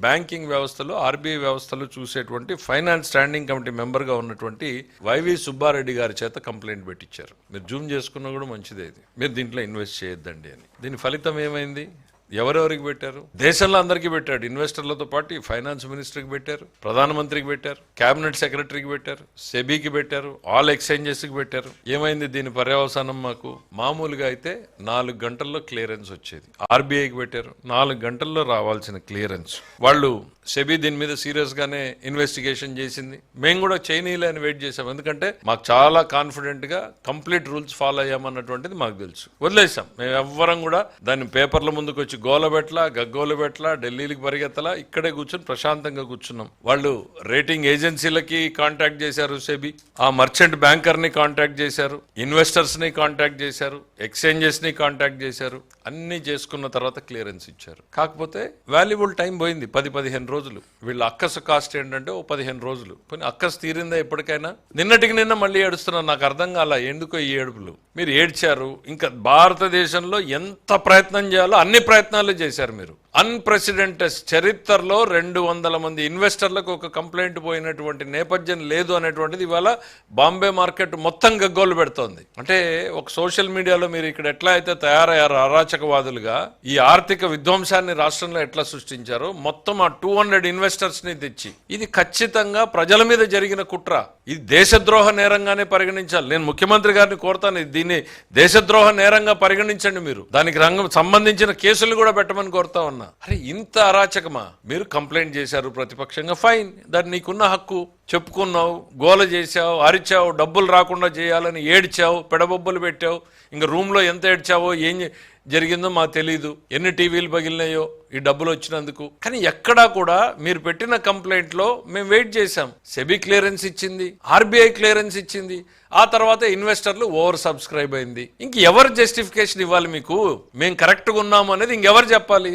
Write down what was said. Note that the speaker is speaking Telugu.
బ్యాంకింగ్ వ్యవస్థలో ఆర్బీఐ వ్యవస్థలో చూసేటువంటి ఫైనాన్స్ స్టాండింగ్ కమిటీ మెంబర్గా ఉన్నటువంటి వైవి సుబ్బారెడ్డి గారి చేత కంప్లైంట్ పెట్టించారు. మీరు జూమ్ చేసుకున్నా కూడా మంచిదే, ఇది మీరు దీంట్లో ఇన్వెస్ట్ చేయొద్దండి అని. దీని ఫలితం ఏమైంది? ఎవరెవరికి పెట్టారు? దేశంలో అందరికీ పెట్టాడు. ఇన్వెస్టర్లతో పాటు ఫైనాన్స్ మినిస్టర్కి పెట్టారు, ప్రధానమంత్రికి పెట్టారు, కేబినెట్ సెక్రటరీకి పెట్టారు, సెబీకి పెట్టారు, ఆల్ ఎక్స్చేంజెస్కి పెట్టారు. ఏమైంది దీని పర్యవసానం? మాకు మామూలుగా అయితే 4 గంటల్లో క్లియరెన్స్ వచ్చేది. ఆర్బీఐకి పెట్టారు, 4 గంటల్లో రావాల్సిన క్లియరెన్స్. వాళ్ళు సెబీ దీని మీద సీరియస్ గానే ఇన్వెస్టిగేషన్ చేసింది. మేము కూడా చైనీయులు అని వెయిట్ చేసాం, ఎందుకంటే మాకు చాలా కాన్ఫిడెంట్ గా కంప్లీట్ రూల్స్ ఫాలో అయ్యామన్నటువంటిది మాకు తెలుసు. వదిలేసాం. మేము ఎవ్వరం కూడా దాన్ని పేపర్ల ముందుకు వచ్చి గోలబెట్ల గగ్గోలబెట్ల ఢిల్లీకి పరిగెత్తలా, ఇక్కడే కూర్చొని ప్రశాంతంగా కూర్చున్నాం. వాళ్ళు రేటింగ్ ఏజెన్సీలకి కాంటాక్ట్ చేశారు, సెబీ ఆ మర్చెంట్ బ్యాంకర్ ని కాంటాక్ట్ చేశారు, ఇన్వెస్టర్స్ ని కాంటాక్ట్ చేశారు, ఎక్స్చేంజెస్ ని కాంటాక్ట్ చేశారు. అన్ని చేసుకున్న తర్వాత క్లియరెన్స్ ఇచ్చారు. కాకపోతే వాల్యుబుల్ టైం పోయింది, 10-15 రోజులు. వీళ్ళ అక్కసు కాస్ట్ ఏంటంటే 15 రోజులు. కొన్ని అక్కసు తీరిందా ఎప్పటికైనా? నిన్నటికి నిన్న మళ్ళీ ఏడుస్తున్నారు. నాకు అర్థం కాల ఎందుకో ఈ ఏడుపులు. మీరు ఏడ్చారు. ఇంకా భారతదేశంలో ఎంత ప్రయత్నం చేయాలో అన్ని ప్రయత్నాలు చేశారు మీరు. అన్ప్రెసిడెంటెడ్ చరిత్రలో 200 మంది ఇన్వెస్టర్లకు ఒక కంప్లైంట్ పోయినటువంటి నేపథ్యం లేదు అనేటువంటిది ఇవాళ బాంబే మార్కెట్ మొత్తం గగ్గోలు పెడుతోంది. అంటే ఒక సోషల్ మీడియాలో మీరు ఇక్కడ ఎట్లా అయితే తయారయ్యారో అరాచకవాదులుగా, ఈ ఆర్థిక విధ్వంసాన్ని రాష్ట్రంలో ఎట్లా సృష్టించారో మొత్తం ఆ 200 ఇన్వెస్టర్స్ ని తెచ్చి, ఇది ఖచ్చితంగా ప్రజల మీద జరిగిన కుట్ర. ఇది దేశద్రోహ నేరంగానే పరిగణించాలి. నేను ముఖ్యమంత్రి గారిని కోరుతాను, దీన్ని దేశద్రోహ నేరంగా పరిగణించండి. మీరు దానికి సంబంధించిన కేసులు కూడా పెట్టమని కోరుతా ఉన్నా. అరే ఇంత అరాచకమా? మీరు కంప్లైంట్ చేశారు ప్రతిపక్షంగా, ఫైన్, దాన్ని నీకున్న హక్కు. చెప్పుకున్నావు, గోల చేశావు, అరిచావు, డబ్బులు రాకుండా చేయాలని ఏడ్చావు, పెడబొబ్బలు పెట్టావు. ఇంకా రూమ్లో ఎంత ఏడ్చావో ఏం జరిగిందో మాకు తెలీదు, ఎన్ని టీవీలు పగిలినాయో ఈ డబ్బులు వచ్చినందుకు. కానీ ఎక్కడా కూడా మీరు పెట్టిన కంప్లైంట్లో మేము వెయిట్ చేశాం. సెబీ క్లియరెన్స్ ఇచ్చింది, ఆర్బీఐ క్లియరెన్స్ ఇచ్చింది, ఆ తర్వాత ఇన్వెస్టర్లు ఓవర్ సబ్స్క్రైబ్ అయింది. ఇంక ఎవరు జస్టిఫికేషన్ ఇవ్వాలి మీకు? మేము కరెక్ట్గా ఉన్నాము అనేది ఇంకెవరు చెప్పాలి?